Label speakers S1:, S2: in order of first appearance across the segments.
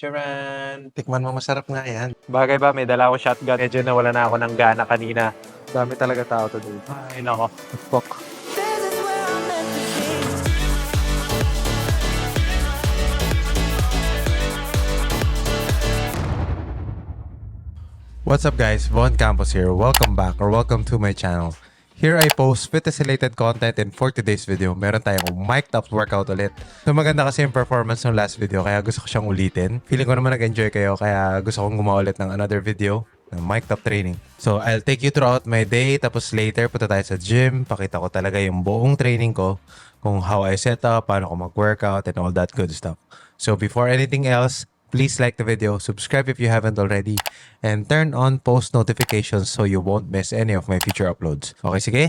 S1: Charan! Tikman mo, masarap nga yan. Bagay ba, may dala ako shotgun. Medyo nawala na ako ng gana kanina. Dami talaga tao today. Ay, nako. Fuck. What's up guys, Von Campos here. Welcome back or welcome to my channel. Here I post fitness-related content and for today's video, meron tayong mic'd up workout ulit. So maganda kasi yung performance ng last video kaya gusto ko siyang ulitin. Feeling ko naman nag-enjoy kayo kaya gusto kong gumawa ulit ng another video ng mic'd up training. So I'll take you throughout my day tapos later punta tayo sa gym. Pakita ko talaga yung buong training ko kung how I set up, paano ko mag-workout and all that good stuff. So before anything else, please like the video, subscribe if you haven't already, and turn on post notifications so you won't miss any of my future uploads. Okay, sige?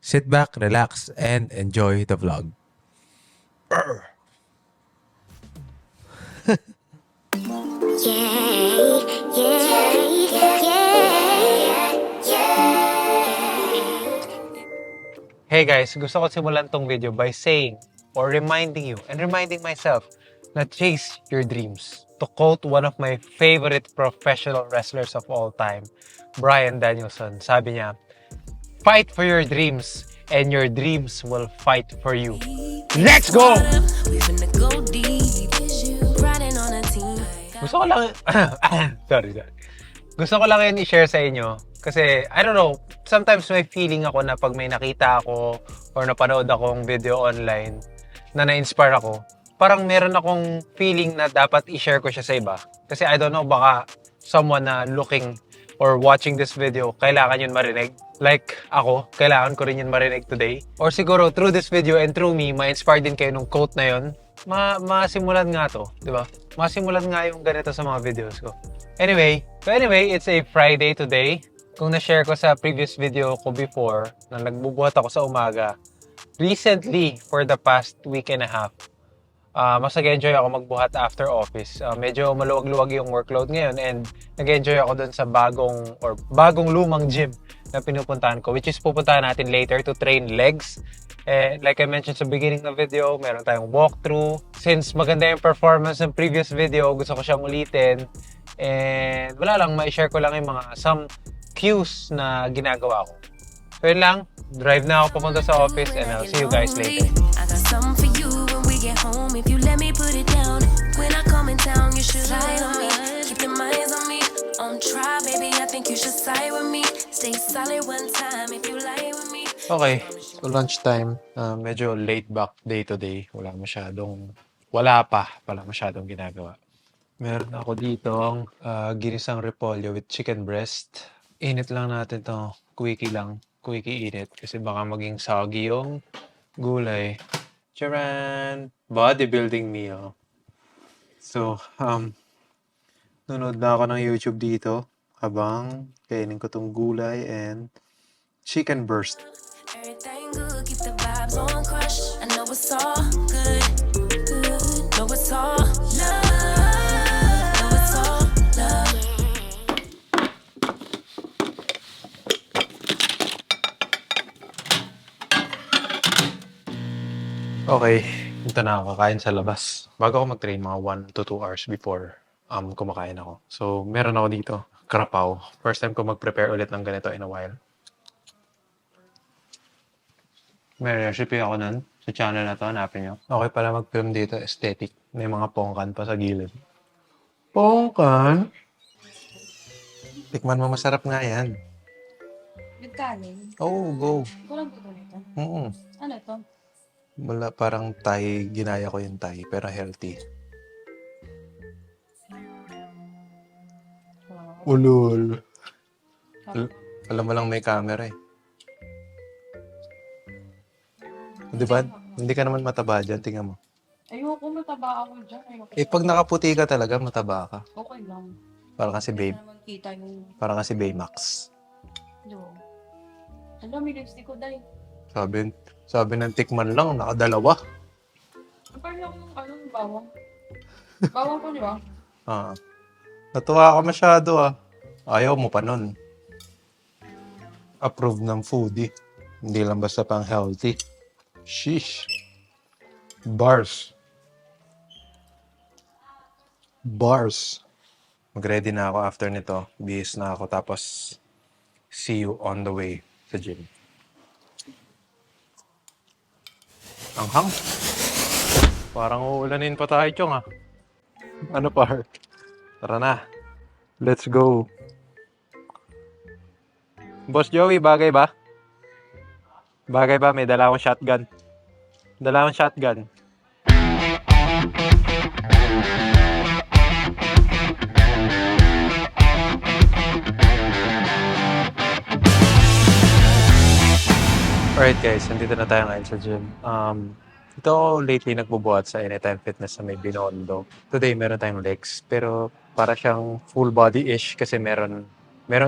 S1: Sit back, relax, and enjoy the vlog. Hey guys, gusto ko simulan tong video by saying or reminding you and reminding myself na chase your dreams. To quote one of my favorite professional wrestlers of all time, Bryan Danielson, sabi niya, fight for your dreams and your dreams will fight for you. Let's go! Gusto ko lang sorry. Gusto ko lang yun i-share sa inyo kasi I don't know, sometimes may feeling ako na pag may nakita ako or napanood akong video online na na-inspire ako, parang meron akong feeling na dapat i-share ko siya sa iba. Kasi I don't know, baka someone na looking or watching this video, kailangan yun marinig. Like ako, kailangan ko rin yun marinig today. Or siguro through this video and through me, ma-inspire din kayo nung quote na yun. Masimulan nga to, di ba? Masimulan nga yung ganito sa mga videos ko. Anyway, it's a Friday today. Kung na-share ko sa previous video ko before, na nagbubuhat ako sa umaga, recently, for the past week and a half, mas nag-enjoy ako magbuhat after office. Medyo maluwag-luwag yung workload ngayon and nag-enjoy ako dun sa bagong lumang gym na pinupuntahan ko, which is pupuntahan natin later to train legs. Like I mentioned sa beginning ng video, meron tayong walkthrough. Since maganda yung performance ng previous video, gusto ko siyang ulitin. And wala lang, ma-share ko lang yung mga some cues na ginagawa ko. So yun lang, drive na ako pupunta sa office and I'll see you guys later. Get home if you let me put it down. When I come in town, you should slide on me. Keep your minds on me. On try, baby, I think you should side with me. Stay solid one time if you lie with me. Okay, so lunchtime. Medyo laid back day to day. Wala pa pala masyadong ginagawa. Meron ako ditong ginisang repolyo with chicken breast. Init lang natin to. Quickie init. Kasi baka maging soggy yung gulay. Charan! Bodybuilding meal. So, nunod na ako ng YouTube dito habang kainin ko tong gulay and chicken burst. Everything good, keep the vibes on crush. I know it's all good. Know it's all love. Know it's all love. Okay, ito na ako, kakain sa labas. Bago ako mag-train, mga 1 to 2 hours before kumakain ako. So, meron ako dito, karapaw. First time ko mag-prepare ulit ng ganito in a while. May recipe ako nun sa channel na to, hanapin nyo. Okay pala mag-film dito, aesthetic. May mga pongkan pa sa gilid. Pongkan? Tikman mo, masarap nga yan.
S2: With kanin?
S1: Oh, go.
S2: Kulang po ito? Ano ito?
S1: Wala, parang Thai, ginaya ko yung Thai, pero healthy.
S2: Wow.
S1: Ulul. Alam mo lang may camera eh. Di ba? Hindi ka naman mataba dyan, tingnan mo.
S2: Ayoko, mataba ako dyan. Ayoko.
S1: Pag nakaputi ka talaga, mataba ka.
S2: Okay lang.
S1: Parang kasi
S2: Hindi
S1: babe.
S2: naman kita yung...
S1: Parang kasi Baymax.
S2: No. Ano, may lipstick ko dahil.
S1: Sabi ng tikman lang, nakadalawa.
S2: Parang yung bawang. Bawang ko, di ba?
S1: Natuwa ka masyado Ayaw mo pa nun. Approve ng foodie. Hindi lang basta pang healthy. Sheesh. Bars. Bars. Mag-ready na ako after nito. Bihis na ako. Tapos, see you on the way sa gym. Anghang. Parang uulanin pa tayo, Chong, ah. Ano, par? Tara na. Let's go. Boss Joey, bagay ba? Bagay ba? May dala akong shotgun. Dala akong shotgun. Alright guys, nandito na tayo ngayon sa gym. Ito ako lately nagbubuhat sa Anytime Fitness sa may Binondo. Today meron tayong legs, pero para siyang full body-ish kasi merong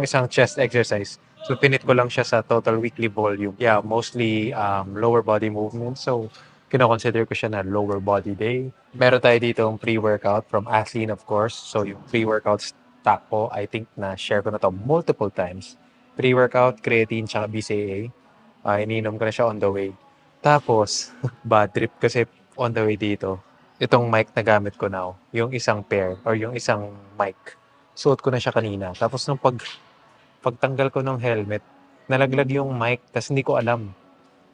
S1: isang chest exercise. So pinit ko lang siya sa total weekly volume. Yeah, mostly lower body movement. So kino-consider ko siya na lower body day. Meron tayo dito ang pre-workout from Athlean of course. So yung pre-workout stock ko, I think na share ko na to multiple times. Pre-workout, creatine, tsaka BCAA. Ininom ko na siya on the way. Tapos, bad trip kasi on the way dito. Itong mic na gamit ko now, yung isang pair or yung isang mic, suot ko na siya kanina. Tapos nung pagtanggal ko ng helmet, nalaglag yung mic, tapos hindi ko alam.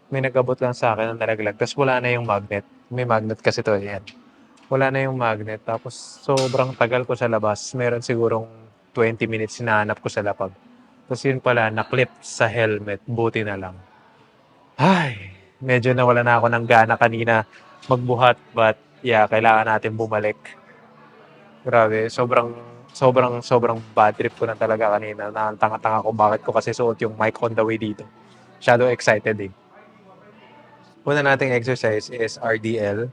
S1: May nagabot lang sa akin na nalaglag, tapos wala na yung magnet. May magnet kasi to, yan. Wala na yung magnet, tapos sobrang tagal ko sa labas. Meron sigurong 20 minutes hinahanap ko sa lapag. Tapos yun pala, naklip sa helmet, buti na lang. Ay, medyo nawala na ako ng gana kanina magbuhat, but yeah, kailangan natin bumalik. Grabe, sobrang bad trip ko na talaga kanina. Nakantanga-tanga ko bakit ko kasi suot yung mic on the way dito. Shadow excited eh. Una nating exercise is RDL.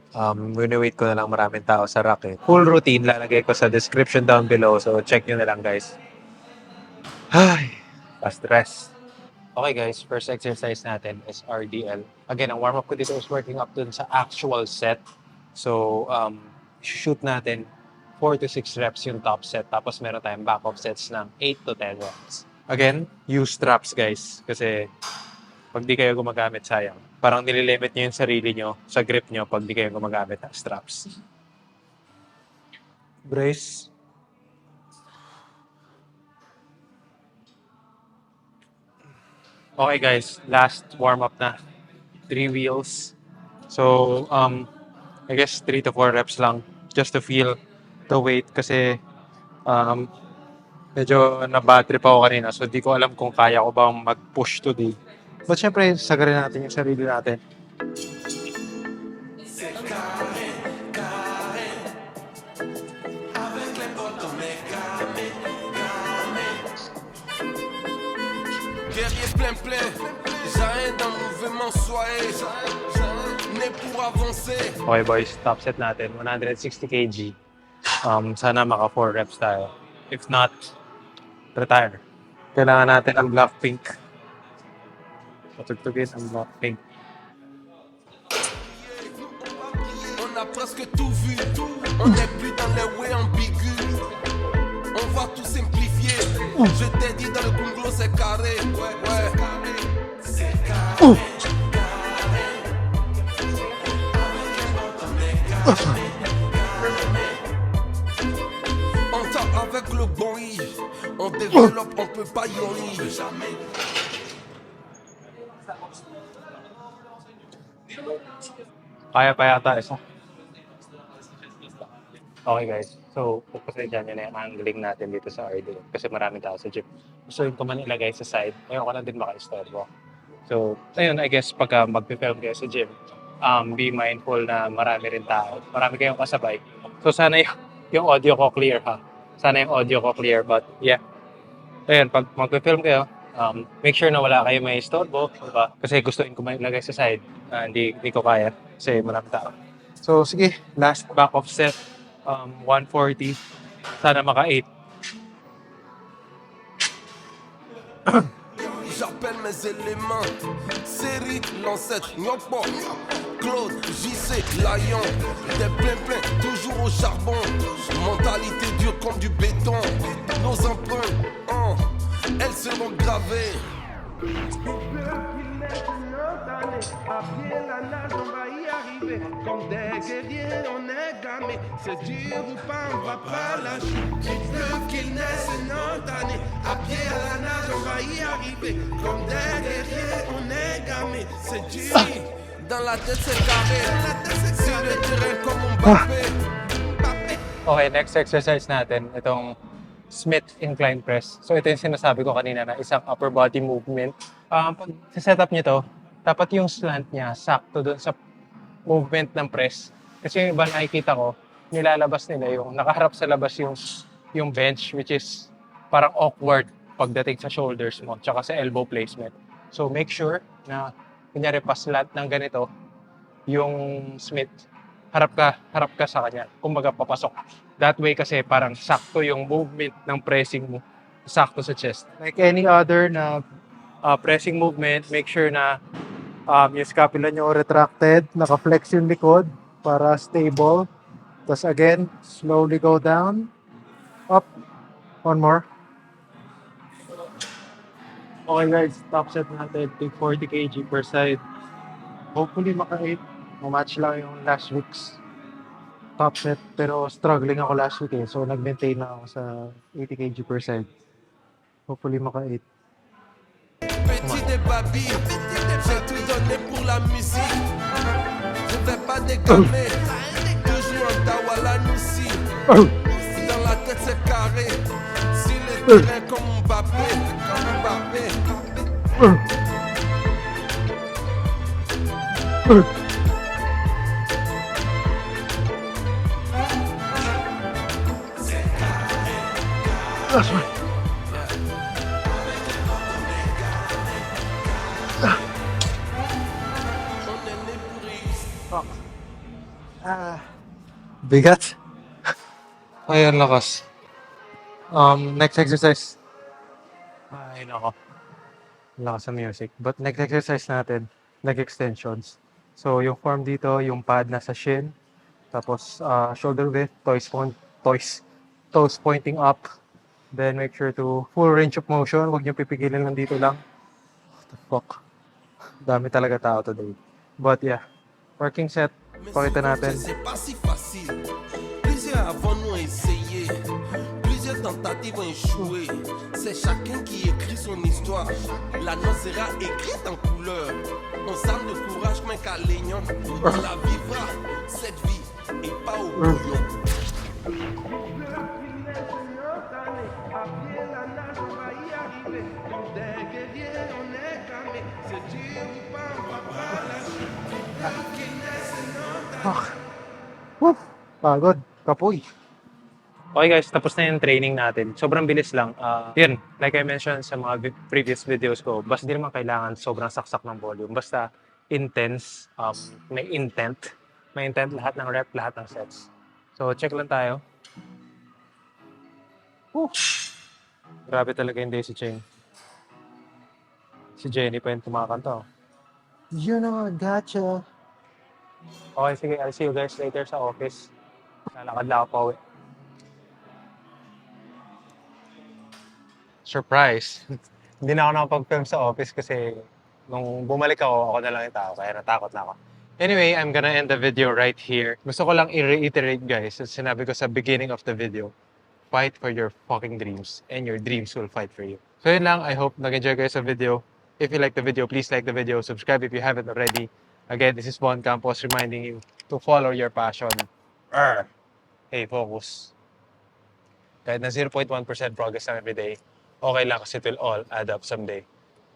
S1: Wini-wait ko na lang maraming tao sa rack eh. Full routine lalagay ko sa description down below, so check nyo na lang guys. Ay, pa-stress. Okay guys, first exercise natin is RDL. Again, ang warm-up ko dito is working up dun sa actual set. So, shoot natin 4 to 6 reps yung top set. Tapos meron tayong back-up sets ng 8 to 10 reps. Again, use straps guys. Kasi pag di kayo gumagamit, sayang. Parang nililimit nyo yung sarili nyo sa grip nyo pag di kayo gumagamit ng straps. Brace. Okay guys, last warm-up na. 3 wheels. So, I guess 3 to 4 reps lang just to feel the weight kasi medyo na-bad trip ako kanina so di ko alam kung kaya ko bang mag-push today. But syempre, sagarin natin yung sarili natin.
S3: Guerrier plein, j'arrête d'un mouvement soyez, né pour avancer.
S1: Okay boys, top set natin, 160 kg. Sana maka 4 reps tayo. If not, retire. Kailangan natin ang Blackpink. Patugtugin ang Blackpink.
S3: On a presque tout vu, on n'est plus dans les way ambigus. On va tout simplifier. Je t'ai dit dans le bungalow c'est carré. Ouais. C'est carré. On tape avec le bon i. On développe, on peut pas y aller.
S1: Kaya pa yata isa. Okay guys, so pagpasensya nyo na yung angling natin dito sa RDL kasi maraming tao sa gym. Gusto ko man ilagay sa side, ngayon ko lang din maka-istorbo. So, ayun, I guess pagka mag-film kayo sa gym, be mindful na marami rin tao. Marami kayong kasabay. So sana yung audio ko clear ha. Sana yung audio ko clear, but yeah. Ayun, pag mag-film kayo, make sure na wala kayo may istorbo, diba? Kasi gustuin ko ilagay sa side, hindi ko kaya kasi maraming tao. So sige, last back off set. 140. Sana maka 8.
S3: J'appelle mes éléments. Série, l'ancêtre, Nyokpo, Claude, JC, Lion. Des plein, toujours au charbon. Mentalité dure comme du béton. Nos empreintes, elles seront gravées. À pied la nage, on va y arriver. Comme des guerriers, on est gamés. C'est dur ou pas, on va pas lâcher. Qu'il pleuve, qu'il neige, c'est notre année. À pied à la nage, on va y arriver. Comme des guerriers, on est gamés. C'est dur. Dans la tête, c'est carré. Sur le terrain, comme Mbappé.
S1: Okay, next exercise natin, itong Smith incline press. So ito yung sinasabi ko kanina na isang upper body movement. Pag set up nyo to, dapat yung slant niya sakto dun sa movement ng press. Kasi yung iba nakikita ko, nilalabas nila yung nakaharap sa labas yung bench, which is parang awkward pagdating sa shoulders mo tsaka sa elbow placement. So make sure na kunyari pa slant ng ganito yung Smith, harap ka sa kanya. Kumbaga papasok. That way kasi parang sakto yung movement ng pressing mo, sakto sa chest. Like any other na pressing movement, make sure na yung scapula nyo retracted, naka-flex yung likod para stable. Tapos again, slowly go down, up, one more. Okay guys, top set natin, take 40 kg per side. Hopefully maka-8. Match lang yung last week's top set. Pero struggling ako last week so nag-maintain na ako sa 80 kg per side. Hopefully maka-8.
S3: Petit des babilles, j'ai tout donné pour la musique. Je vais pas déconner, toujours en Dawala Noussi. Dans la tête c'est carré, sur le terrain comme Mbappé, comme Mbappé.
S1: That's right. Bigat. Ay, ang lakas. Next exercise. Ay, nako. Ang lakas ng music. But next exercise natin, leg extensions. So, yung form dito, yung pad nasa shin. Tapos, shoulder width, toes pointing up. Then, make sure to full range of motion. Huwag niyo pipigilin lang dito lang. What the fuck? Dami talaga tao today. But yeah, working set. Pakita natin.
S3: C'est pas si facile. Plusieurs avant nous ont essayé. Plusieurs tentatives ont échoué. C'est chacun qui écrit son histoire. La note sera écrite en couleur. On s'arme de courage comme un calénion. On la vivra, cette vie, et pas au bouillon.
S1: Woo! Pagod. Kapoy. Okay guys, tapos na yung training natin. Sobrang bilis lang. Yun, like I mentioned sa mga previous videos ko, basta di naman kailangan sobrang saksak ng volume. Basta intense, may intent. May intent lahat ng rep, lahat ng sets. So, check lang tayo. Woo! Grabe talaga yung Daisy Chain. Si Jenny pa yung kumakanta. You know, gotcha. Okay, sige. I'll see you guys later sa office. Lalakad lang ako pa uwi. Surprise! Hindi na ako nakapag-film sa office kasi nung bumalik ako na lang yung tao. Kaya natakot na ako. Anyway, I'm gonna end the video right here. Gusto ko lang i-reiterate guys, as sinabi ko sa beginning of the video, fight for your fucking dreams and your dreams will fight for you. So yun lang. I hope nag-enjoy kayo sa video. If you like the video, please like the video. Subscribe if you haven't already. Again, this is Bon Campos reminding you to follow your passion. Hey, focus. Kahit na 0.1% progress lang every day, okay lang kasi it will all add up someday.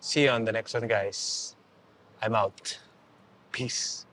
S1: See you on the next one, guys. I'm out. Peace.